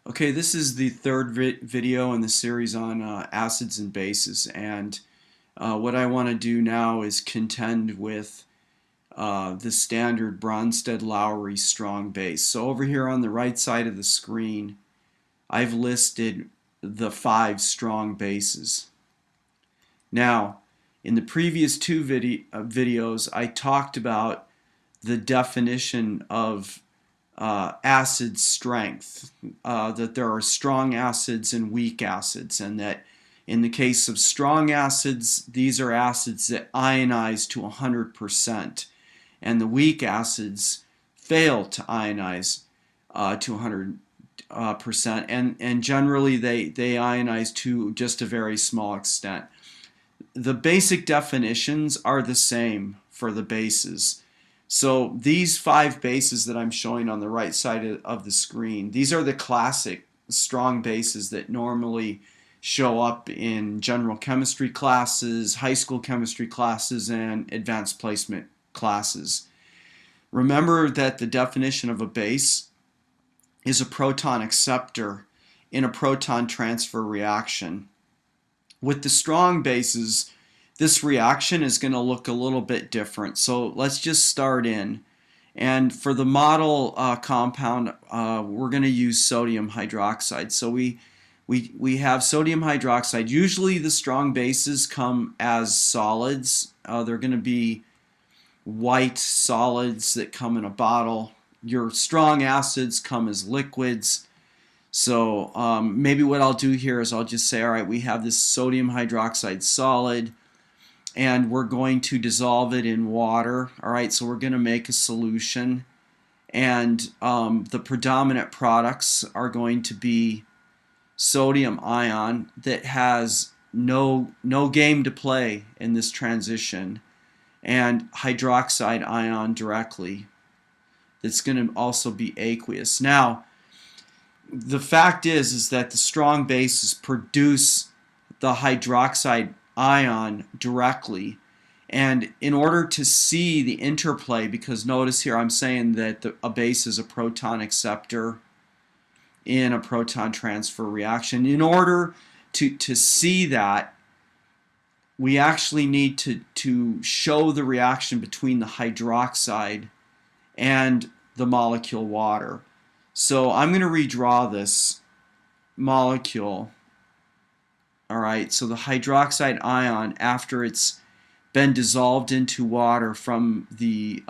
Okay, this is the third video in the series on acids and bases, and what I want to do now is contend with the standard Bronsted-Lowry strong base. So over here on the right side of the screen, I've listed the 5 strong bases. Now, in the previous two videos, I talked about the definition of acid strength, that there are strong acids and weak acids, and that in the case of strong acids, these are acids that ionize to 100%, and the weak acids fail to ionize to 100%, and generally they ionize to just a very small extent. The basic definitions are the same for the bases. So these 5 bases that I'm showing on the right side of the screen, these are the classic strong bases that normally show up in general chemistry classes, high school chemistry classes, and advanced placement classes. Remember that the definition of a base is a proton acceptor in a proton transfer reaction. With the strong bases, this reaction is going to look a little bit different. So let's just start in. And for the model compound, we're going to use sodium hydroxide. So we have sodium hydroxide. Usually the strong bases come as solids. They're going to be white solids that come in a bottle. Your strong acids come as liquids. So maybe what I'll do here is I'll just say, all right, we have this sodium hydroxide solid, and we're going to dissolve it in water. All right, so we're going to make a solution, and the predominant products are going to be sodium ion that has no game to play in this transition, and hydroxide ion directly. That's going to also be aqueous. Now, the fact is that the strong bases produce the hydroxide ion directly, and in order to see the interplay, because notice here I'm saying that a base is a proton acceptor in a proton transfer reaction, in order to see that, we actually need to show the reaction between the hydroxide and the molecule water. So I'm going to redraw this molecule. All right, so the hydroxide ion, after it's been dissolved into water from the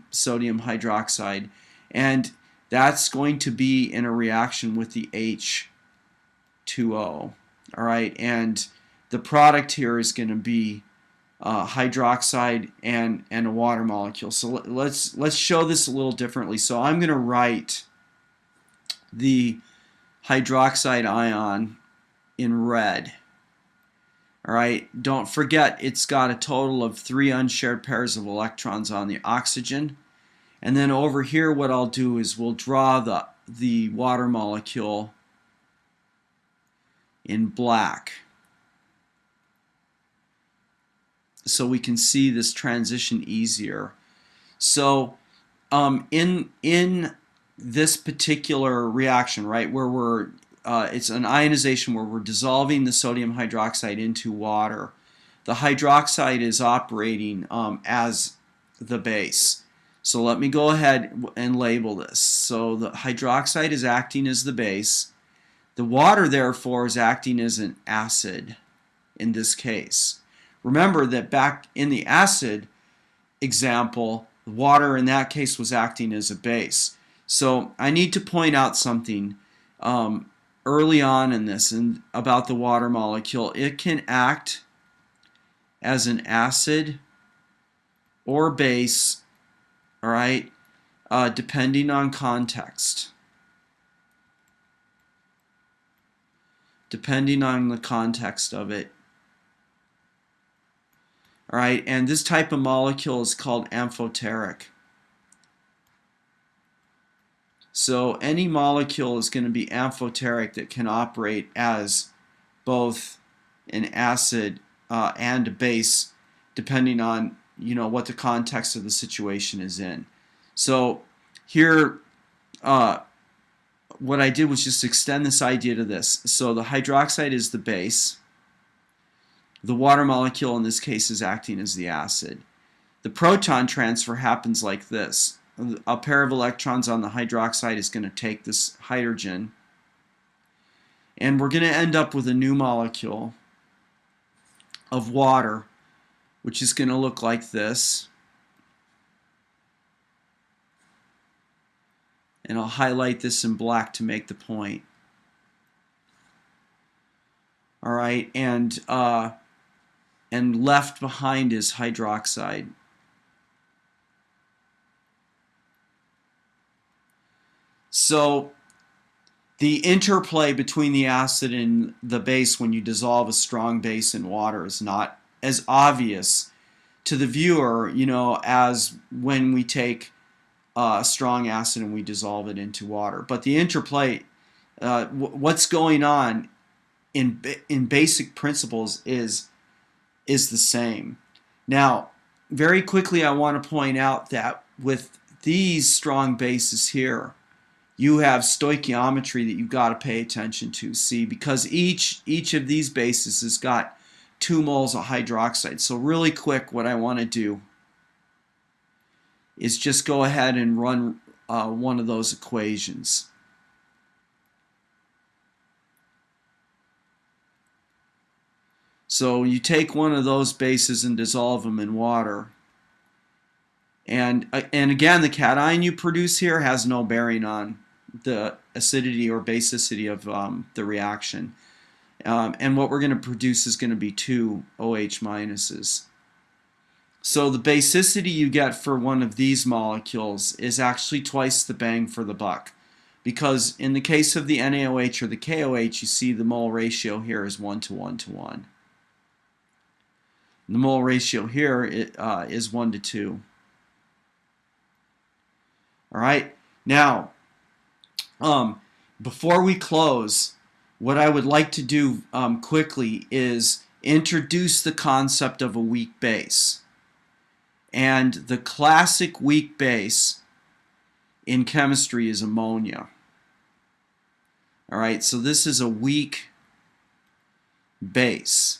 sodium hydroxide, and that's going to be in a reaction with the H2O. All right, and the product here is going to be hydroxide and a water molecule. So let's show this a little differently. So I'm going to write the hydroxide ion in red. All right, don't forget it's got a total of 3 unshared pairs of electrons on the oxygen. And then over here what I'll do is we'll draw the water molecule in black, so we can see this transition easier. So in this particular reaction, right, where it's an ionization where we're dissolving the sodium hydroxide into water, the hydroxide is operating as the base. So let me go ahead and label this. So the hydroxide is acting as the base. The water, therefore, is acting as an acid in this case. Remember that back in the acid example, the water in that case was acting as a base. So I need to point out something early on in this and about the water molecule. It can act as an acid or base, all right, depending on context. Depending on the context of it. All right, and this type of molecule is called amphoteric. So any molecule is going to be amphoteric that can operate as both an acid and a base, depending on what the context of the situation is in. So here what I did was just extend this idea to this. So the hydroxide is the base. The water molecule in this case is acting as the acid. The proton transfer happens like this. A pair of electrons on the hydroxide is going to take this hydrogen, and we're going to end up with a new molecule of water, which is going to look like this. And I'll highlight this in black to make the point. All right, and left behind is hydroxide. So the interplay between the acid and the base when you dissolve a strong base in water is not as obvious to the viewer, as when we take strong acid and we dissolve it into water. But the interplay, what's going on in basic principles is the same. Now, very quickly, I want to point out that with these strong bases here, you have stoichiometry that you've got to pay attention to. See, because each of these bases has got 2 moles of hydroxide. So really quick, what I want to do is just go ahead and run one of those equations. So you take one of those bases and dissolve them in water. And again, the cation you produce here has no bearing on the acidity or basicity of the reaction. And what we're going to produce is going to be 2 OH minuses. So the basicity you get for one of these molecules is actually twice the bang for the buck. Because in the case of the NaOH or the KOH, you see the mole ratio here is 1 to 1 to 1. The mole ratio here is 1 to 2. All right. Now, before we close, what I would like to do quickly is introduce the concept of a weak base. And the classic weak base in chemistry is ammonia. All right, so this is a weak base.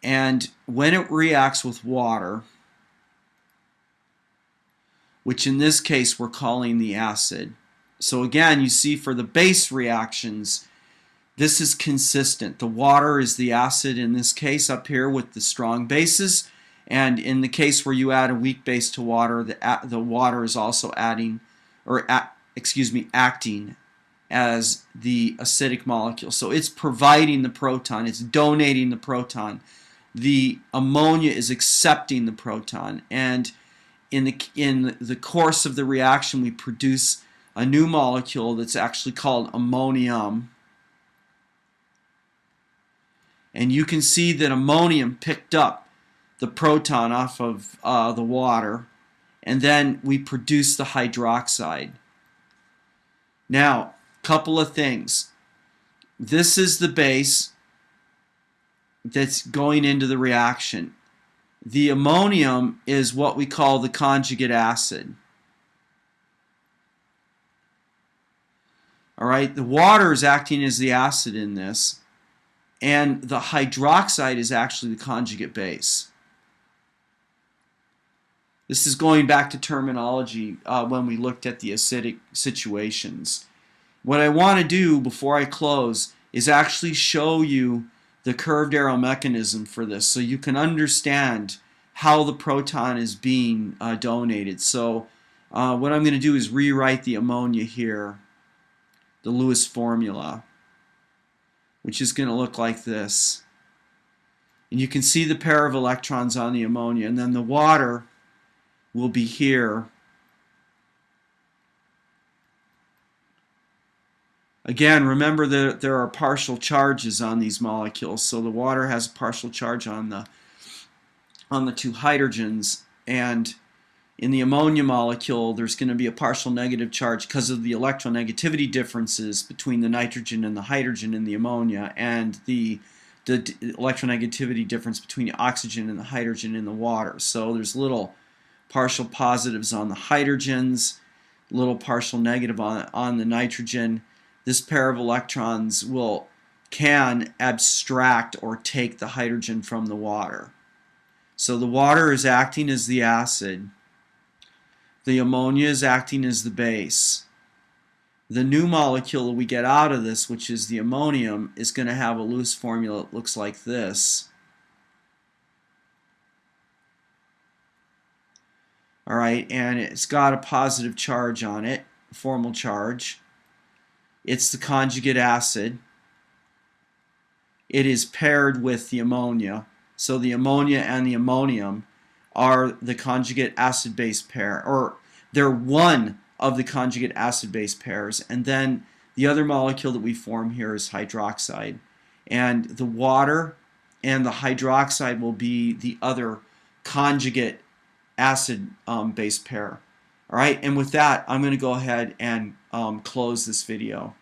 And when it reacts with water, which in this case we're calling the acid. So again, you see for the base reactions, this is consistent. The water is the acid in this case up here with the strong bases. And in the case where you add a weak base to water, the water is also acting as the acidic molecule. So it's providing the proton, it's donating the proton. The ammonia is accepting the proton, and in the course of the reaction we produce a new molecule that's actually called ammonium. And you can see that ammonium picked up the proton off of the water, and then we produce the hydroxide. Now, couple of things. This is the base that's going into the reaction. The ammonium is what we call the conjugate acid. All right, the water is acting as the acid in this, and the hydroxide is actually the conjugate base. This is going back to terminology when we looked at the acidic situations. What I want to do before I close is actually show you the curved arrow mechanism for this so you can understand how the proton is being donated. So what I'm going to do is rewrite the ammonia here, the Lewis formula, which is going to look like this. And you can see the pair of electrons on the ammonia, and then the water will be here. Again, remember that there are partial charges on these molecules, so the water has a partial charge on the 2 hydrogens, and in the ammonia molecule there's going to be a partial negative charge because of the electronegativity differences between the nitrogen and the hydrogen in the ammonia, and the electronegativity difference between the oxygen and the hydrogen in the water. So there's little partial positives on the hydrogens, little partial negative on the nitrogen. this pair of electrons can abstract or take the hydrogen from the water. So the water is acting as the acid. The ammonia is acting as the base. The new molecule we get out of this, which is the ammonium, is going to have a loose formula that looks like this. All right, and it's got a positive charge on it, a formal charge. It's the conjugate acid. It is paired with the ammonia. So the ammonia and the ammonium are the conjugate acid-base pair, or they're one of the conjugate acid-base pairs. And then the other molecule that we form here is hydroxide. And the water and the hydroxide will be the other conjugate acid base pair. All right, and with that, I'm going to go ahead and close this video.